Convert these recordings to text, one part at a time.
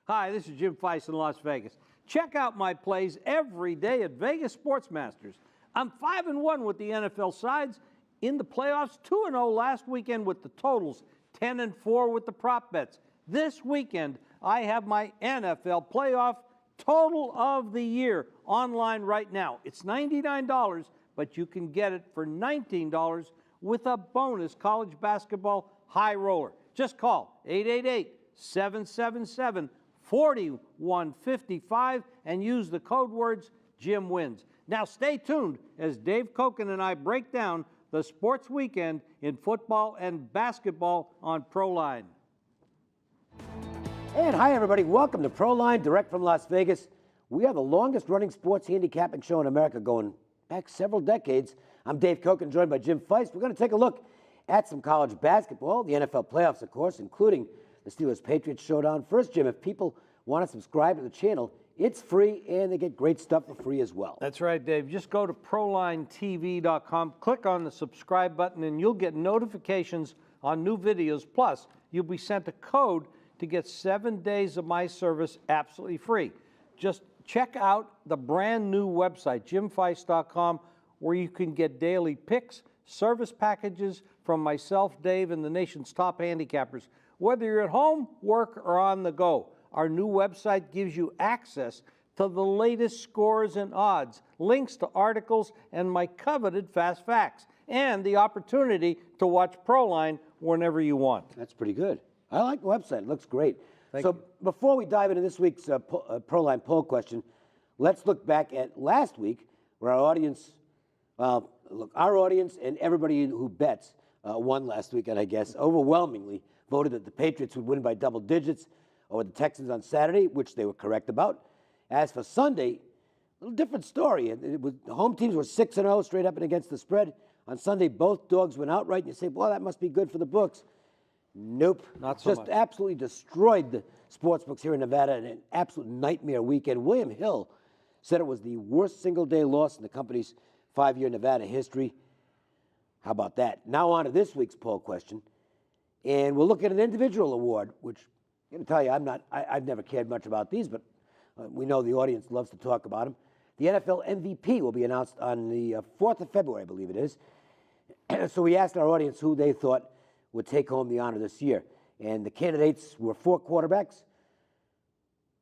Hi, this is Jim Feist in Las Vegas. Check out my plays every day at Vegas Sports Masters. I'm 5-1 with the NFL sides in the playoffs, 2-0 last weekend with the totals, 10-4 with the prop bets. This weekend, I have my NFL playoff total of the year online right now. It's $99, but you can get it for $19 with a bonus college basketball high roller. Just call 888-777-4155 and use the code words Jim Wins. Now stay tuned as Dave Cokin and I break down the sports weekend in football and basketball on ProLine. And hi, everybody. Welcome to ProLine, direct from Las Vegas. We are the longest-running sports handicapping show in America, going back several decades. I'm Dave Cokin, joined by Jim Feist. We're going to take a look at some college basketball, the NFL playoffs, of course, including the Steelers-Patriots showdown. First, Jim, if people want to subscribe to the channel, it's free, and they get great stuff for free as well. That's right, Dave. Just go to ProLineTV.com, click on the subscribe button, and you'll get notifications on new videos. Plus, you'll be sent a code to get 7 days of my service absolutely free. Just check out the brand new website, JimFeist.com, where you can get daily picks, service packages from myself, Dave, and the nation's top handicappers. Whether you're at home, work, or on the go, our new website gives you access to the latest scores and odds, links to articles, and my coveted fast facts, and the opportunity to watch ProLine whenever you want. That's pretty good. I like the website. It looks great. Thank so you. Before we dive into this week's ProLine poll question, let's look back at last week where our audience, our audience and everybody who bets won last weekend, I guess, overwhelmingly voted that the Patriots would win by double digits over the Texans on Saturday, which they were correct about. As for Sunday, a little different story. The home teams were 6-0 straight up and against the spread. On Sunday, both dogs went outright, and you say, well, that must be good for the books. Nope. Not so much. Just absolutely destroyed the sports books here in Nevada in an absolute nightmare weekend. William Hill said it was the worst single-day loss in the company's 5-year Nevada history. How about that? Now on to this week's poll question. And we'll look at an individual award, which I'm going to tell you, I've never cared much about these, but we know the audience loves to talk about them. The NFL MVP will be announced on the 4th of February, I believe it is. So we asked our audience who they thought would take home the honor this year. And the candidates were 4 quarterbacks.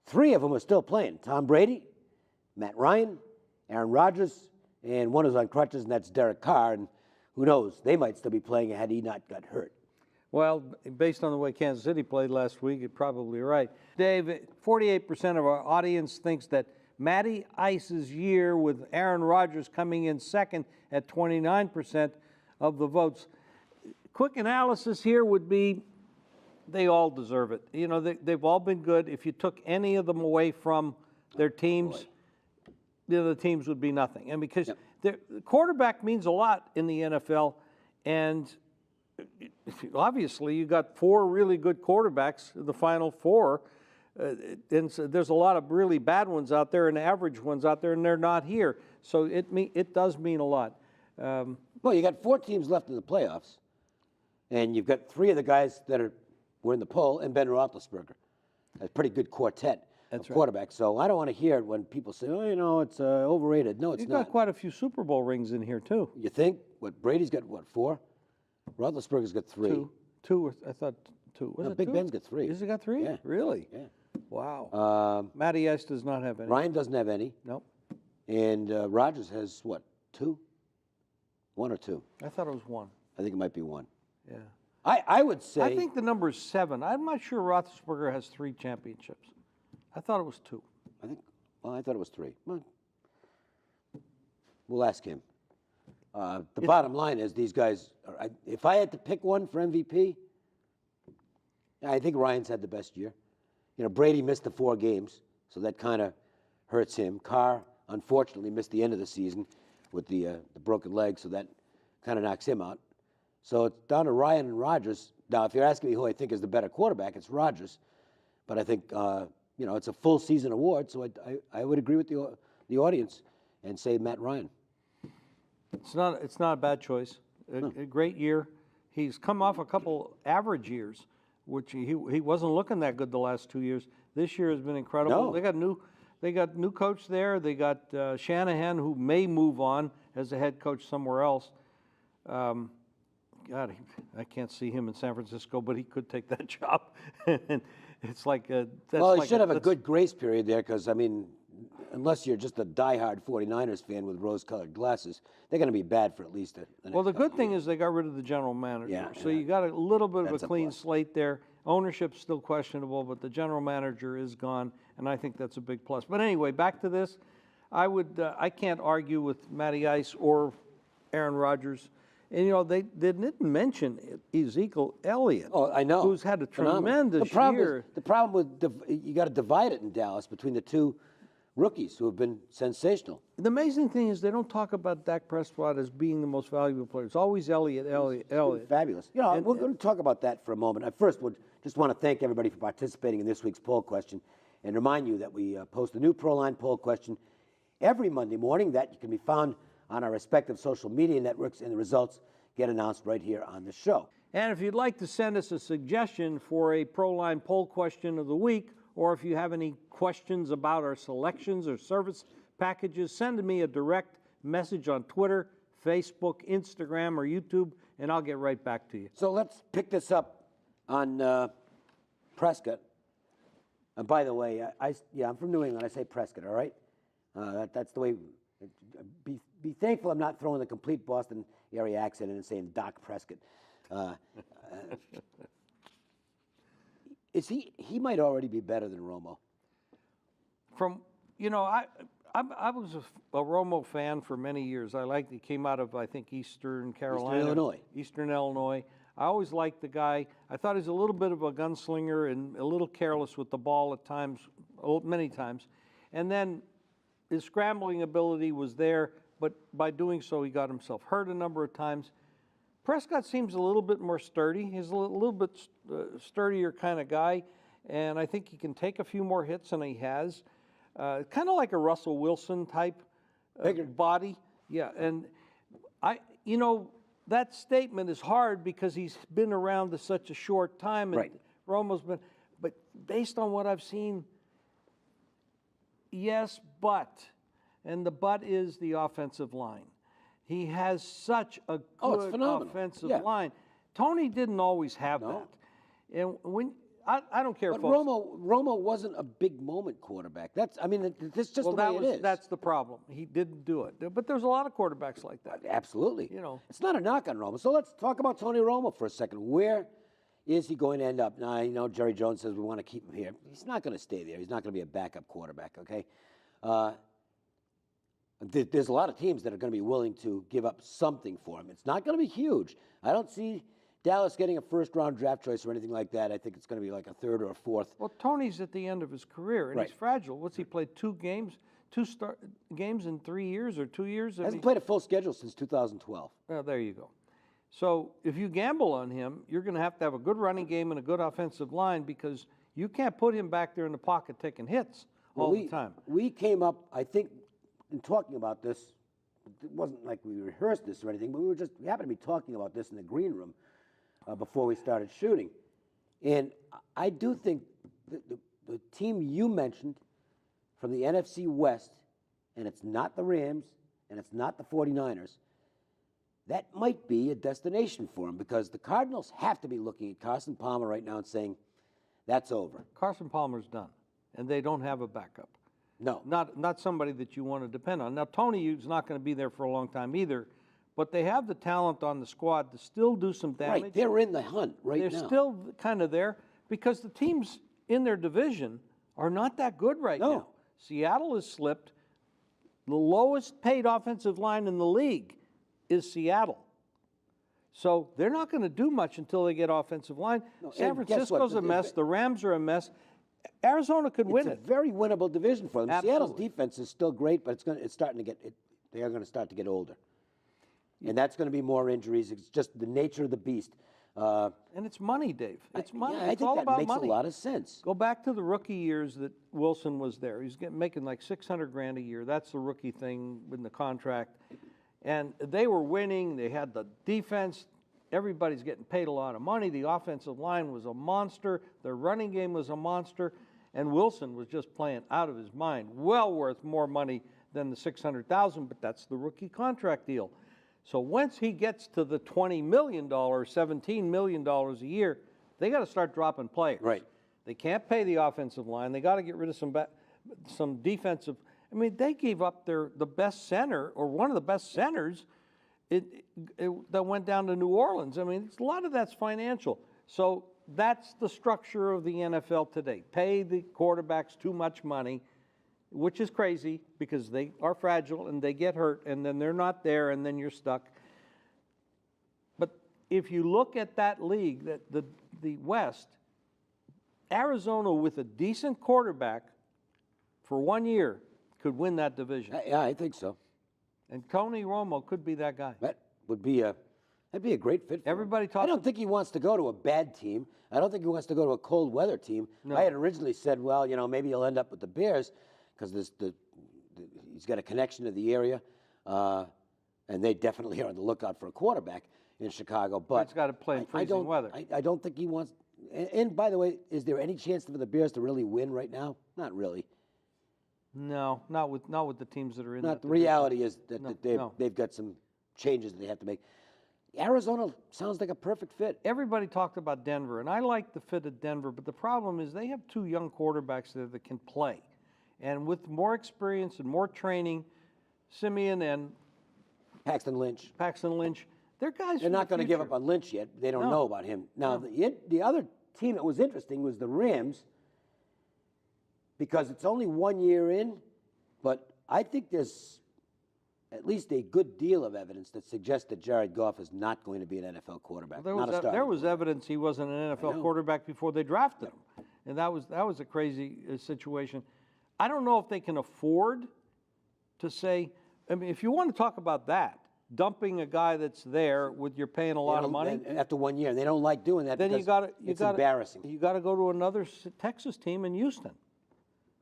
3 of them are still playing. Tom Brady, Matt Ryan, Aaron Rodgers, and one who's on crutches, and that's Derek Carr. And who knows, they might still be playing had he not got hurt. Well, based on the way Kansas City played last week, you're probably right. Dave, 48% of our audience thinks that Matty Ice's year with Aaron Rodgers coming in second at 29% of the votes. Quick analysis here would be they all deserve it. You know, they've all been good. If you took any of them away from their teams, the other teams would be nothing. And because the quarterback means a lot in the NFL, and obviously you got 4 really good quarterbacks, the final 4, and so there's a lot of really bad ones out there and average ones out there, and they're not here. So it does mean a lot. Well, you got 4 teams left in the playoffs. And you've got 3 of the guys that were in the poll, and Ben Roethlisberger. A pretty good quartet of quarterbacks. So I don't want to hear it when people say, oh, you know, it's overrated. No, it's not. You've got quite a few Super Bowl rings in here, too. You think? What, Brady's got, 4? Roethlisberger's got 3. 2, I thought 2. Was it Big 2? Ben's got 3. Has he got 3? Yeah. Really? Yeah. Wow. Matty Ice does not have any. Ryan doesn't have any. Nope. And Rodgers has, 2? 1 or 2? I thought it was 1. I think it might be 1. Yeah. I would say. I think the number is 7. I'm not sure Roethlisberger has 3 championships. I thought it was 2. I thought it was 3. Well, we'll ask him. The bottom line is these guys, if I had to pick one for MVP, I think Ryan's had the best year. You know, Brady missed the 4 games, so that kind of hurts him. Carr, unfortunately, missed the end of the season with the broken leg, so that kind of knocks him out. So it's down to Ryan and Rodgers. Now, if you're asking me who I think is the better quarterback, it's Rodgers. But I think, you know, it's a full season award, so I would agree with the audience and say Matt Ryan. It's not a bad choice. A great year. He's come off a couple average years which he wasn't looking that good the last 2 years. This year has been incredible. No. They got new coach there. They got Shanahan, who may move on as a head coach somewhere else. God, I can't see him in San Francisco, but he could take that job. And it's like Well, he should have a good grace period there because, I mean, unless you're just a diehard 49ers fan with rose-colored glasses, they're going to be bad for at least Well, the good thing is they got rid of the general manager. Yeah, So yeah. you got a little bit of That's a a clean plus. slate there. Ownership's still questionable, but the general manager is gone, and I think that's a big plus. But anyway, back to this. I can't argue with Matty Ice or Aaron Rodgers. And, you know, they didn't mention Ezekiel Elliott. Oh, I know. Who's had a Phenomenal. tremendous year. The problem with you got to divide it in Dallas between the two rookies who have been sensational. The amazing thing is they don't talk about Dak Prescott as being the most valuable player. It's always Elliott. Fabulous. You know, we're going to talk about that for a moment. I first would just want to thank everybody for participating in this week's poll question and remind you that we post a new ProLine poll question every Monday morning that can be found on our respective social media networks, and the results get announced right here on the show. And if you'd like to send us a suggestion for a ProLine poll question of the week, or if you have any questions about our selections or service packages, send me a direct message on Twitter, Facebook, Instagram, or YouTube, and I'll get right back to you. So let's pick this up on Prescott. And by the way, I'm from New England. I say Prescott, all right? That's the way. Be thankful I'm not throwing the complete Boston area accent in and saying Doc Prescott. He might already be better than Romo. I was a Romo fan for many years. He came out of, I think, Eastern Carolina. Eastern Illinois. I always liked the guy. I thought he was a little bit of a gunslinger and a little careless with the ball at times, many times. And then his scrambling ability was there, but by doing so, he got himself hurt a number of times. Prescott seems a little bit more sturdy. He's a little bit sturdier kind of guy, and I think he can take a few more hits than he has. Kind of like a Russell Wilson type body. Yeah, and that statement is hard because he's been around such a short time, and Romo's been. But based on what I've seen, yes, but. And the but is the offensive line. He has such a good offensive line. Tony didn't always have that. And I don't care, but folks. Romo wasn't a big moment quarterback. That's just the way it is. That's the problem. He didn't do it. But there's a lot of quarterbacks like that. Absolutely. It's not a knock on Romo. So let's talk about Tony Romo for a second. Where is he going to end up? Now, Jerry Jones says we want to keep him here. He's not going to stay there. He's not going to be a backup quarterback, okay? There's a lot of teams that are going to be willing to give up something for him. It's not going to be huge. I don't see Dallas getting a first-round draft choice or anything like that. I think it's going to be like a third or a fourth. Well, Tony's at the end of his career, and he's fragile. What's he played? 2 games? 2 games in 3 years or 2 years? Hasn't played a full schedule since 2012. Well, there you go. So if you gamble on him, you're going to have a good running game and a good offensive line because you can't put him back there in the pocket taking hits all the time. We came up, I think, in talking about this, it wasn't like we rehearsed this or anything, but we happened to be talking about this in the green room before we started shooting. And I do think the team you mentioned from the NFC West, and it's not the Rams, and it's not the 49ers, that might be a destination for him because the Cardinals have to be looking at Carson Palmer right now and saying, that's over. Carson Palmer's done, and they don't have a backup. No. Not somebody that you want to depend on. Now, Tony is not going to be there for a long time either, but they have the talent on the squad to still do some damage. Right, they're in the hunt now. They're still kind of there because the teams in their division are not that good right now. Seattle has slipped. The lowest paid offensive line in the league is Seattle. So they're not going to do much until they get offensive line. San Francisco's a mess. The Rams are a mess. Arizona could win it. It's a very winnable division for them. Absolutely. Seattle's defense is still great, but they are going to start to get older. And that's going to be more injuries. It's just the nature of the beast. And it's money, Dave. It's money. I it's think all that about makes money. a lot of sense. Go back to the rookie years that Wilson was there. He's making like $600,000 a year. That's the rookie thing in the contract. And they were winning. They had the defense. everybody's getting paid a lot of money. The offensive line was a monster. Their running game was a monster. And Wilson was just playing out of his mind. Well worth more money than the $600,000, but that's the rookie contract deal. So once he gets to the $20 million, $17 million a year, they got to start dropping players. Right. They can't pay the offensive line. They got to get rid of some defensive. I mean, they gave up the best center, or one of the best centers, that went down to New Orleans. I mean, a lot of that's financial. So that's the structure of the NFL today. Pay the quarterbacks too much money, which is crazy because they are fragile and they get hurt and then they're not there and then you're stuck. But if you look at that league, the West, Arizona with a decent quarterback for 1 year could win that division. Yeah, I think so. And Tony Romo could be that guy. That would be that'd be a great fit for Everybody him. talks. I don't think he wants to go to a bad team. I don't think he wants to go to a cold weather team. No. I had originally said, well, maybe he'll end up with the Bears because he's got a connection to the area, and they definitely are on the lookout for a quarterback in Chicago. But He's got to play in freezing weather. I don't think he wants. And by the way, is there any chance for the Bears to really win right now? Not really. No, not with the teams that are in. Not that the reality is that, No. they've got some changes that they have to make. Arizona sounds like a perfect fit. Everybody talked about Denver, and I like the fit of Denver, but the problem is they have two young quarterbacks there that can play. And with more experience and more training, Simeon and Paxton Lynch. they're guys. They're not going to give up on Lynch yet. They don't know about him. Now, the other team that was interesting was the Rams, because it's only 1 year in, but I think there's at least a good deal of evidence that suggests that Jared Goff is not going to be an NFL quarterback. There Not was evidence he wasn't an NFL quarterback before they drafted him, and that was a crazy situation. I don't know if they can afford to say. I mean, if you want to talk about that, dumping a guy that's there with you're paying a lot of money after 1 year, and they don't like doing that. Then because it's embarrassing. You got to go to another Texas team in Houston.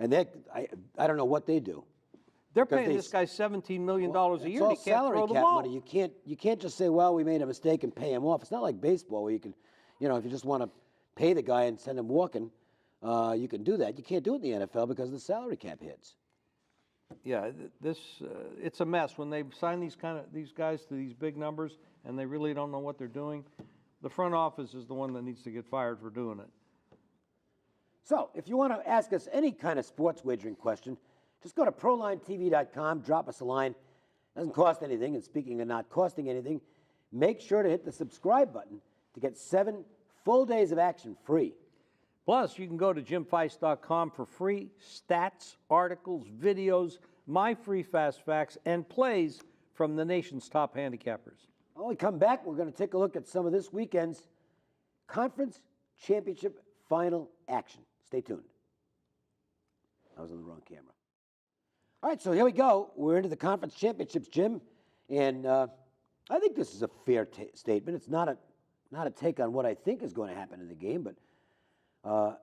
And I don't know what they do. They're paying this guy $17 million a year. It's all He can't salary throw the cap ball. money. You can't just say, well, we made a mistake and pay him off. It's not like baseball where you can, if you just want to pay the guy and send him walking, you can do that. You can't do it in the NFL because the salary cap hits. Yeah, it's a mess when they sign these guys to these big numbers and they really don't know what they're doing. The front office is the one that needs to get fired for doing it. So, if you want to ask us any kind of sports wagering question, just go to ProLineTV.com, drop us a line. Doesn't cost anything, and speaking of not costing anything, make sure to hit the subscribe button to get 7 full days of action free. Plus, you can go to JimFeist.com for free stats, articles, videos, my free fast facts, and plays from the nation's top handicappers. When we come back, we're going to take a look at some of this weekend's conference championship final action. Stay tuned. I was on the wrong camera. All right, so here we go. We're into the conference championships, Jim, and I think this is a fair statement. It's not a take on what I think is going to happen in the game, but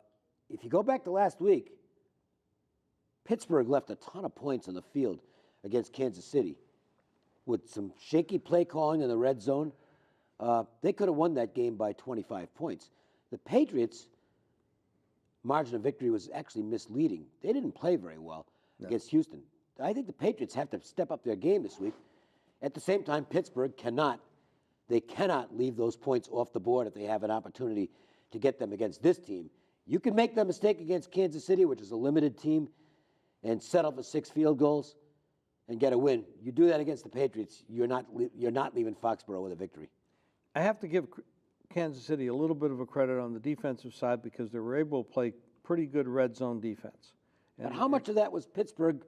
if you go back to last week, Pittsburgh left a ton of points on the field against Kansas City with some shaky play calling in the red zone. They could have won that game by 25 points. The Patriots' margin of victory was actually misleading. They didn't play very well against Houston. I think the Patriots have to step up their game this week. At the same time, Pittsburgh cannot leave those points off the board if they have an opportunity to get them against this team. You can make that mistake against Kansas City, which is a limited team, and settle for 6 field goals and get a win. You do that against the Patriots, you're not leaving Foxborough with a victory. I have to give Kansas City a little bit of a credit on the defensive side because they were able to play pretty good red zone defense. But how much of that was Pittsburgh?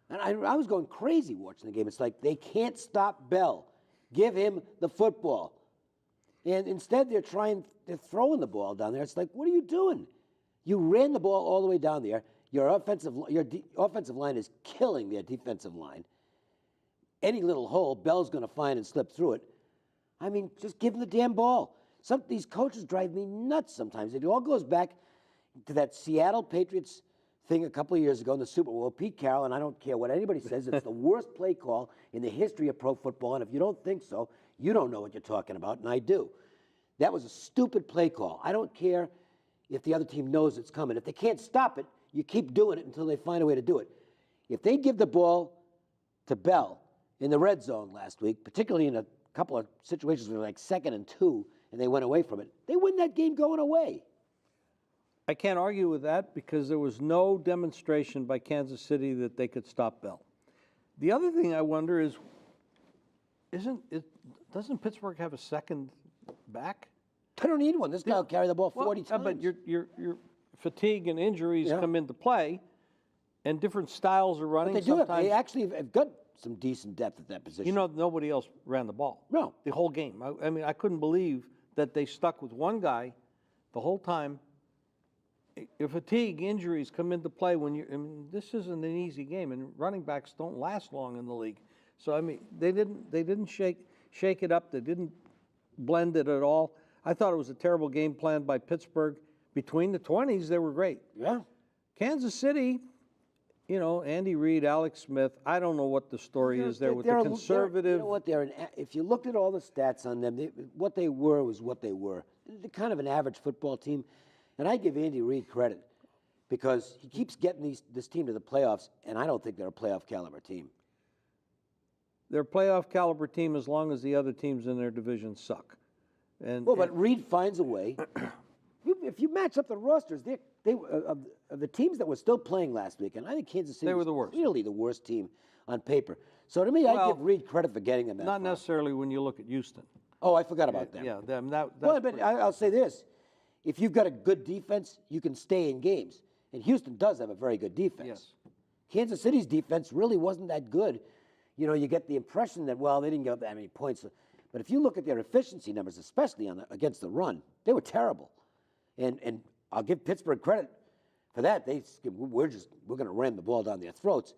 And I was going crazy watching the game. It's like they can't stop Bell. Give him the football. And instead they're throwing the ball down there. It's like, what are you doing? You ran the ball all the way down there. Your offensive line is killing their defensive line. Any little hole, Bell's going to find and slip through it. I mean, just give him the damn ball. These coaches drive me nuts sometimes. It all goes back to that Seattle Patriots thing a couple of years ago in the Super Bowl. Pete Carroll, and I don't care what anybody says, it's the worst play call in the history of pro football. And if you don't think so, You don't know what you're talking about, and I do. That was a stupid play call. I don't care if the other team knows it's coming. If they can't stop it, you keep doing it until they find a way to do it. If they give the ball to Bell in the red zone last week, particularly in a couple of situations where they're like 2nd and 2, and they went away from it, they win that game going away. I can't argue with that because there was no demonstration by Kansas City that they could stop Bell. The other thing I wonder is, doesn't Pittsburgh have a second back? I don't need one. This guy will carry the ball 40 times. But your fatigue and injuries come into play, and different styles of running. But they actually have got some decent depth at that position. You know, nobody else ran the ball. No. The whole game. I mean, I couldn't believe that they stuck with one guy the whole time. Your fatigue, injuries come into play when I mean, this isn't an easy game, and running backs don't last long in the league. So I mean, they didn't shake it up. They didn't blend it at all. I thought it was a terrible game plan by Pittsburgh. Between the 20s, they were great. Yeah. Kansas City, you know, Andy Reid, Alex Smith. I don't know what the story is there with the conservative. You know what? If you looked at all the stats on them, what they were was what they were. They're kind of an average football team. And I give Andy Reid credit because he keeps getting this team to the playoffs, and I don't think they're a playoff caliber team. They're a playoff caliber team as long as the other teams in their division suck. But Reid finds a way. If you match up the rosters, of the teams that were still playing last week, and I think Kansas City was clearly the worst team on paper. So to me, I give Reid credit for getting them that far. Not necessarily when you look at Houston. Oh, I forgot about them. Yeah, but I'll say this. If you've got a good defense, you can stay in games. And Houston does have a very good defense. Yes. Kansas City's defense really wasn't that good. You know, you get the impression that, well, they didn't give up that many points. But if you look at their efficiency numbers, especially against the run, they were terrible. And I'll give Pittsburgh credit for that. We're going to ram the ball down their throats.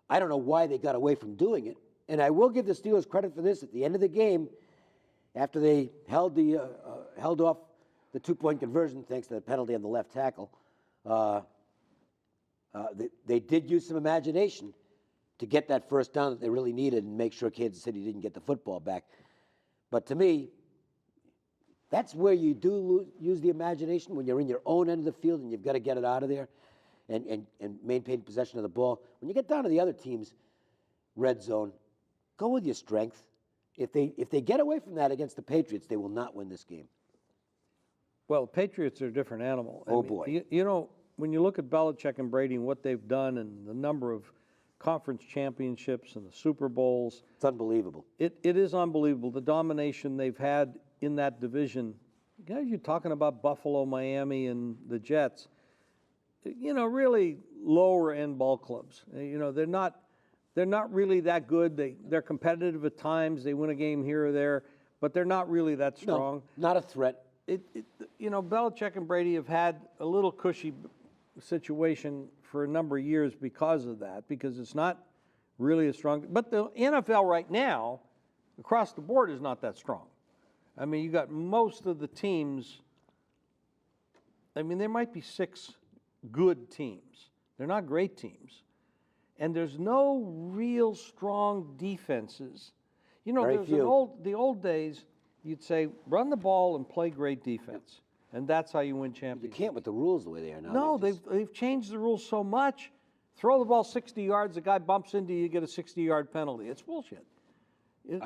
I don't know why they got away from doing it. And I will give the Steelers credit for this. At the end of the game, after they held off the 2-point conversion, thanks to the penalty on the left tackle, they did use some imagination to get that first down that they really needed and make sure Kansas City didn't get the football back. But to me, that's where you do use the imagination, when you're in your own end of the field and you've got to get it out of there and maintain possession of the ball. When you get down to the other team's red zone, go with your strength. If they get away from that against the Patriots, they will not win this game. Well, Patriots are a different animal. Boy. You know, when you look at Belichick and Brady and what they've done and the number of conference championships and the Super Bowls. It's unbelievable. It is unbelievable, the domination they've had in that division. You know, you're talking about Buffalo, Miami, and the Jets. You know, really lower-end ball clubs. You know, they're not really that good. They're competitive at times. They win a game here or there, but they're not really that strong. No, not a threat. You know, Belichick and Brady have had a little cushy situation for a number of years because of that, because it's not really as strong. But the NFL right now, across the board, is not that strong. I mean, you got most of the teams. I mean, there might be 6 good teams. They're not great teams. And there's no real strong defenses. You know, the old days, you'd say, run the ball and play great defense. And that's how you win championships. You can't with the rules the way they are now. No, they've changed the rules so much. Throw the ball 60 yards, the guy bumps into you, you get a 60-yard penalty. It's bullshit. It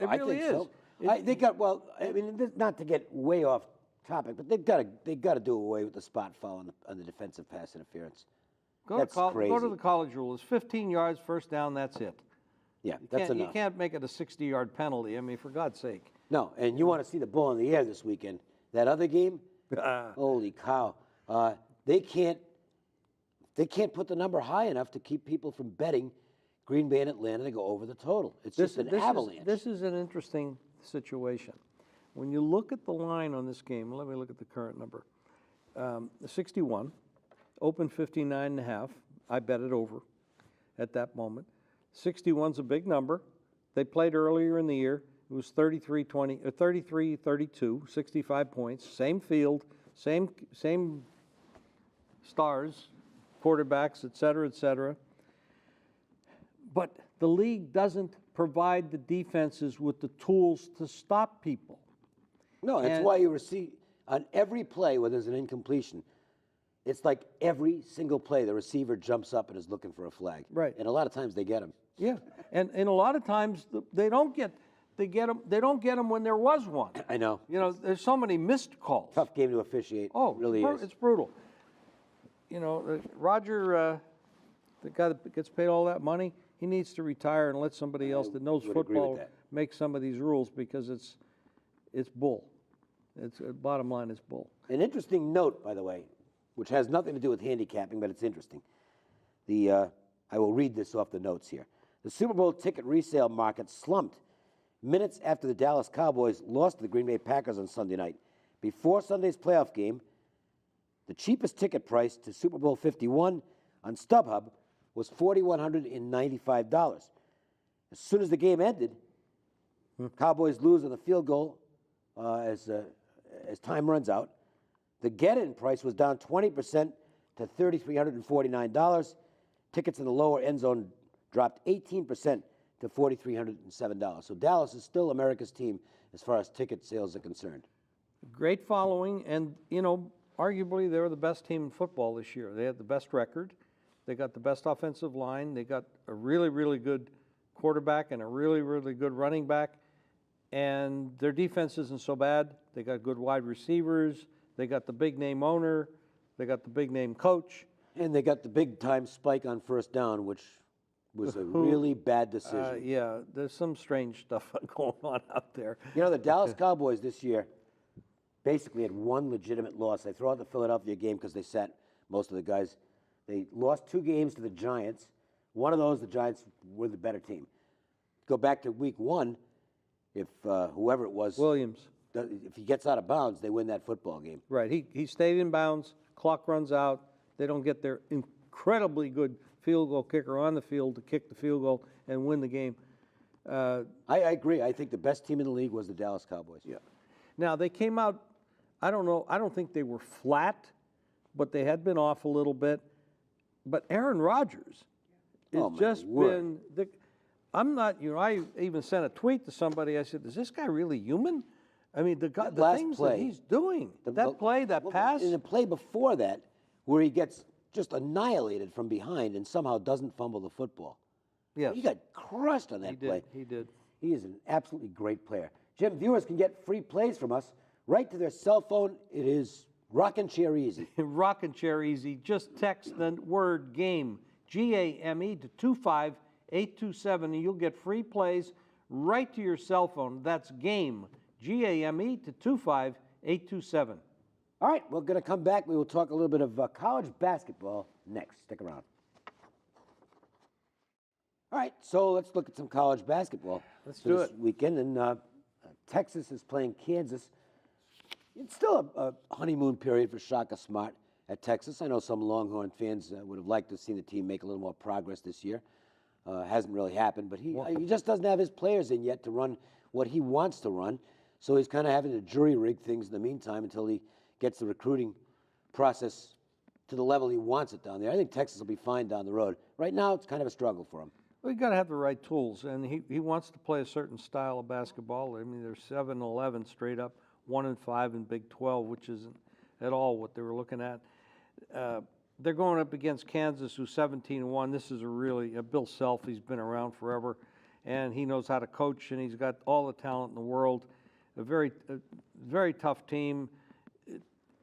really is. So. I mean, not to get way off topic, but they've got to do away with the spot foul on the defensive pass interference. That's crazy. Go to the college rule. It's 15 yards, first down, that's it. Yeah, that's enough. You can't make it a 60-yard penalty. I mean, for God's sake. No, and you want to see the ball in the air this weekend. That other game, holy cow. They can't put the number high enough to keep people from betting Green Bay and Atlanta to go over the total. It's just an avalanche. This is an interesting situation. When you look at the line on this game, let me look at the current number. 61, open 59.5. I bet it over at that moment. 61's a big number. They played earlier in the year. It was 33-32, 65 points, same field, same stars, quarterbacks, et cetera, et cetera. But the league doesn't provide the defenses with the tools to stop people. No, that's why you receive on every play where there's an incompletion. It's like every single play, the receiver jumps up and is looking for a flag. Right. And a lot of times they get him. Yeah, and a lot of times they don't get they don't get them when there was one. I know. You know, there's so many missed calls. Tough game to officiate. Oh, it really is. It's brutal. You know, Roger, the guy that gets paid all that money, he needs to retire and let somebody else that knows would agree with football that. make some of these rules, because it's bull. It's bottom line, it's bull. An interesting note, by the way, which has nothing to do with handicapping, but it's interesting. I will read this off the notes here. The Super Bowl ticket resale market slumped minutes after the Dallas Cowboys lost to the Green Bay Packers on Sunday night. Before Sunday's playoff game, the cheapest ticket price to Super Bowl 51 on StubHub was $4,195. As soon as the game ended, Cowboys lose on the field goal as time runs out. The get-in price was down 20% to $3,349. Tickets in the lower end zone dropped 18% to $4,307. So Dallas is still America's team as far as ticket sales are concerned. Great following, and, you know, arguably they were the best team in football this year. They had the best record. They got the best offensive line. They got a really, really good quarterback and a really, really good running back. And their defense isn't so bad. They got good wide receivers. They got the big-name owner. They got the big-name coach. And they got the big-time spike on first down, which was a really bad decision. Yeah, there's some strange stuff going on out there. You know, the Dallas Cowboys this year basically had one legitimate loss. They throw out the Philadelphia game because they sat most of the guys. They lost 2 games to the Giants. One of those, the Giants were the better team. Go back to week 1, if whoever it was, Williams. if he gets out of bounds, they win that football game. Right, he stayed in bounds, clock runs out. They don't get their incredibly good field goal kicker on the field to kick the field goal and win the game. I agree. I think the best team in the league was the Dallas Cowboys. Yeah. Now, they came out, I don't know, I don't think they were flat, but they had been off a little bit. But Aaron Rodgers has just been, I'm not, you know, I even sent a tweet to somebody. I said, is this guy really human? I mean, the things that he's doing, that pass. In the play before that, where he gets just annihilated from behind and somehow doesn't fumble the football. Yes. He got crushed on that play. He did. He is an absolutely great player. Jim, viewers can get free plays from us right to their cell phone. It is Rockin' Chair Easy. Rockin' Chair Easy. Just text the word GAME, GAME, to 25827, and you'll get free plays right to your cell phone. That's GAME, GAME, to 25827. All right, we're going to come back. We will talk a little bit of college basketball next. Stick around. All right, so let's look at some college basketball. Let's do it. This weekend, and Texas is playing Kansas. It's still a honeymoon period for Shaka Smart at Texas. I know some Longhorn fans would have liked to see the team make a little more progress this year. Hasn't really happened, but he just doesn't have his players in yet to run what he wants to run. So he's kind of having to jury rig things in the meantime until he gets the recruiting process to the level he wants it down there. I think Texas will be fine down the road. Right now, it's kind of a struggle for him. Well, you got to have the right tools, and he wants to play a certain style of basketball. I mean, they're 7-11 straight up, 1-5 in Big 12, which isn't at all what they were looking at. They're going up against Kansas, who's 17-1. This is Bill Self. He's been around forever, and he knows how to coach, and he's got all the talent in the world. A very tough team.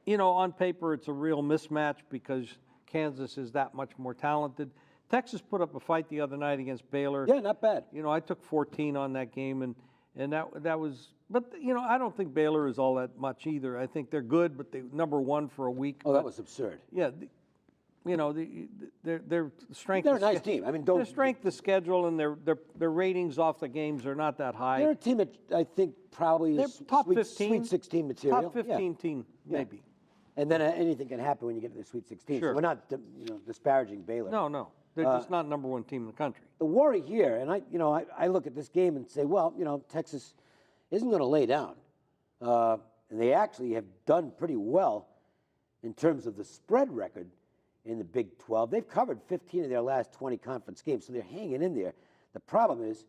You know, on paper, it's a real mismatch because Kansas is that much more talented. Texas put up a fight the other night against Baylor. Yeah, not bad. You know, I took 14 on that game, and that was. But you know, I don't think Baylor is all that much either. I think they're good, but they number 1 for a week. Oh, that was absurd. Yeah, you know, their strength. They're a nice team. I mean, their strength of schedule and their ratings off the games are not that high. They're a team that I think probably they're is top sweet, 15, Sweet 16 material. Top 15 team, maybe. And then anything can happen when you get to the Sweet 16. Sure. So we're not, disparaging Baylor. No, they're just not number 1 team in the country. The worry here, and I look at this game and say, well, Texas isn't going to lay down, and they actually have done pretty well in terms of the spread record in the Big 12. They've covered 15 of their last 20 conference games, so they're hanging in there. The problem is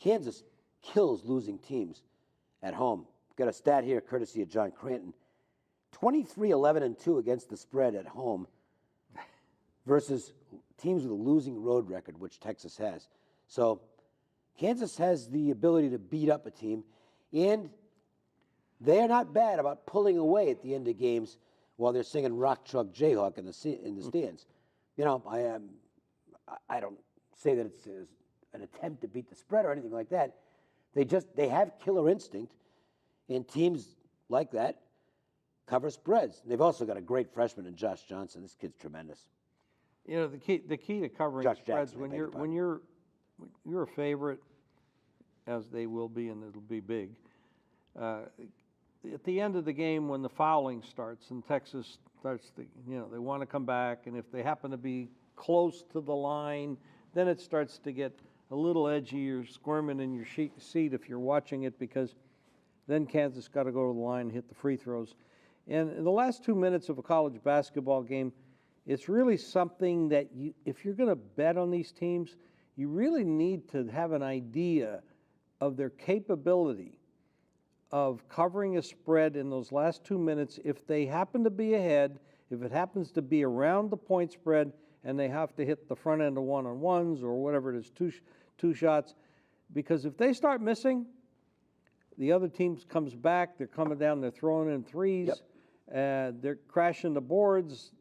Kansas kills losing teams at home. Got a stat here, courtesy of John Cranton. 23-11-2 against the spread at home versus teams with a losing road record, which Texas has. So Kansas has the ability to beat up a team, and they are not bad about pulling away at the end of games while they're singing Rock Chalk Jayhawk in the stands. You know, I don't say that it's an attempt to beat the spread or anything like that. They have killer instinct, and teams like that cover spreads. They've also got a great freshman in Josh Johnson. This kid's tremendous. You know, the key to covering Josh spreads Jackson, when you're a favorite, as they will be, and it'll be big. At the end of the game, when the fouling starts and Texas starts to, they want to come back, and if they happen to be close to the line, then it starts to get a little edgy. You're squirming in your seat if you're watching it, because then Kansas got to go to the line and hit the free throws. And in the last 2 minutes of a college basketball game, it's really something that if you're going to bet on these teams, you really need to have an idea of their capability of covering a spread in those last 2 minutes. If they happen to be ahead, if it happens to be around the point spread and they have to hit the front end of one-on-ones or whatever it is, two shots, because if they start missing, the other team comes back, they're coming down, they're throwing in threes, they're crashing the boards,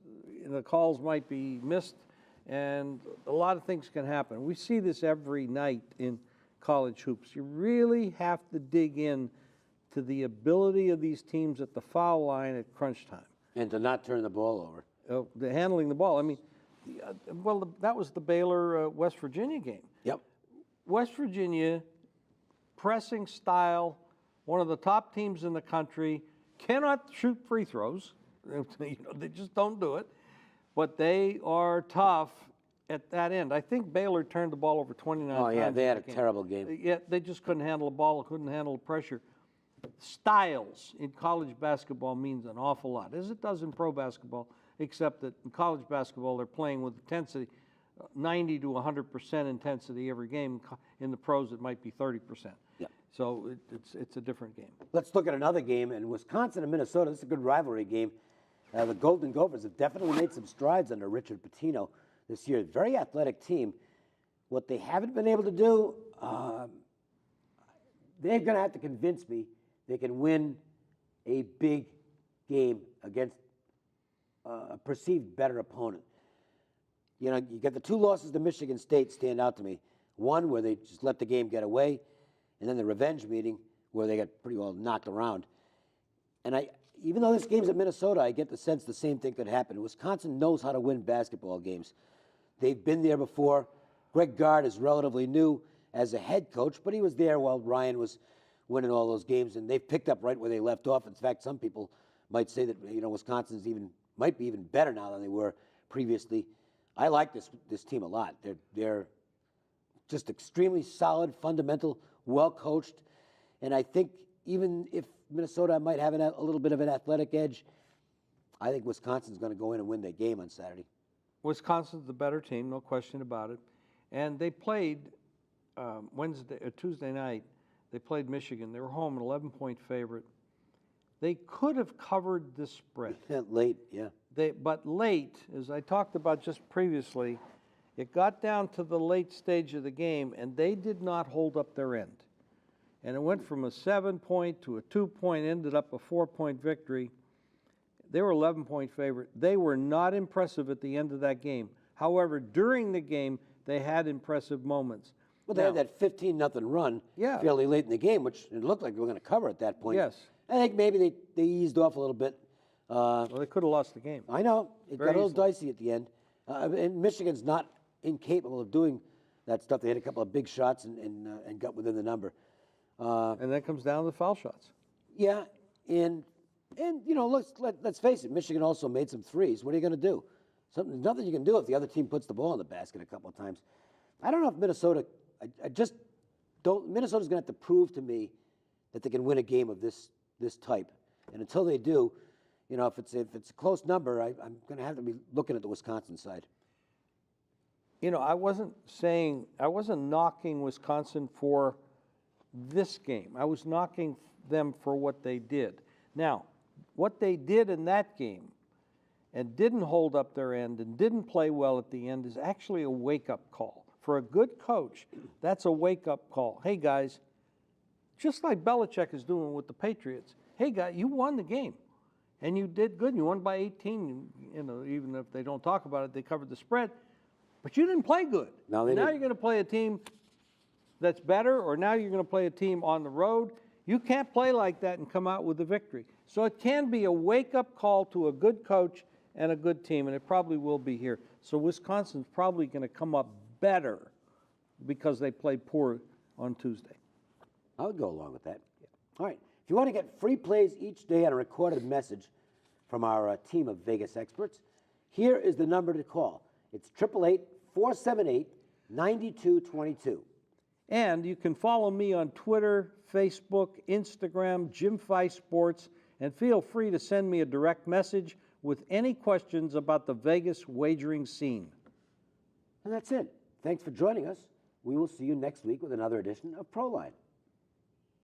the calls might be missed, and a lot of things can happen. We see this every night in college hoops. You really have to dig in to the ability of these teams at the foul line at crunch time. And to not turn the ball over. The handling the ball. I mean, that was the Baylor-West Virginia game. Yep. West Virginia, pressing style, one of the top teams in the country, cannot shoot free throws. They just don't do it. But they are tough at that end. I think Baylor turned the ball over 29 times. Oh, yeah, they had a terrible game. Yeah, they just couldn't handle the ball, couldn't handle the pressure. Styles in college basketball means an awful lot, as it does in pro basketball, except that in college basketball they're playing with intensity, 90 to 100% intensity every game. In the pros it might be 30%. Yeah. So it's a different game. Let's look at another game, and Wisconsin and Minnesota. This is a good rivalry game. The Golden Gophers have definitely made some strides under Richard Pitino this year. Very athletic team. What they haven't been able to do, they're going to have to convince me they can win a big game against a perceived better opponent. You know, you get the two losses to Michigan State stand out to me. One where they just let the game get away, and then the revenge meeting where they got pretty well knocked around. And even though this game's at Minnesota, I get the sense the same thing could happen. Wisconsin knows how to win basketball games. They've been there before. Greg Gard is relatively new as a head coach, but he was there while Ryan was winning all those games, and they've picked up right where they left off. In fact, some people might say that Wisconsin's might be even better now than they were previously. I like this team a lot. They're just extremely solid, fundamental, well coached, and I think even if Minnesota might have a little bit of an athletic edge, I think Wisconsin's going to go in and win that game on Saturday. Wisconsin's the better team, no question about it. And they played Tuesday night. They played Michigan. They were home, an 11-point favorite. They could have covered this spread. Late, yeah. But late, as I talked about just previously, it got down to the late stage of the game, and they did not hold up their end. And it went from a 7-point to a 2-point, ended up a 4-point victory. They were 11-point favorite. They were not impressive at the end of that game. However, during the game, they had impressive moments. Well, they had that 15-0 run fairly late in the game, which it looked like they were going to cover at that point. Yes. I think maybe they eased off a little bit. Well, they could have lost the game. I know. It Very got a little easily. dicey at the end. And Michigan's not incapable of doing that stuff. They hit a couple of big shots and got within the number. And that comes down to foul shots. Yeah, and let's face it. Michigan also made some threes. What are you going to do? Nothing you can do if the other team puts the ball in the basket a couple of times. I don't know if Minnesota. I just don't. Minnesota's going to have to prove to me that they can win a game of this type. And until they do, if it's a close number, I'm going to have to be looking at the Wisconsin side. I wasn't knocking Wisconsin for this game. I was knocking them for what they did. Now, what they did in that game and didn't hold up their end and didn't play well at the end is actually a wake-up call. For a good coach, that's a wake-up call. Hey, guys, just like Belichick is doing with the Patriots, hey, guys, you won the game, and you did good. You won by 18. You know, even if they don't talk about it, they covered the spread. But you didn't play good. No, they now didn't. You're going to play a team that's better, or now you're going to play a team on the road. You can't play like that and come out with a victory. So it can be a wake-up call to a good coach and a good team, and it probably will be here. So Wisconsin's probably going to come up better because they played poor on Tuesday. I would go along with that. All right. If you want to get free plays each day and a recorded message from our team of Vegas experts, here is the number to call. It's 888-478-9222. And you can follow me on Twitter, Facebook, Instagram, Jim Feist Sports, and feel free to send me a direct message with any questions about the Vegas wagering scene. And that's it. Thanks for joining us. We will see you next week with another edition of ProLine.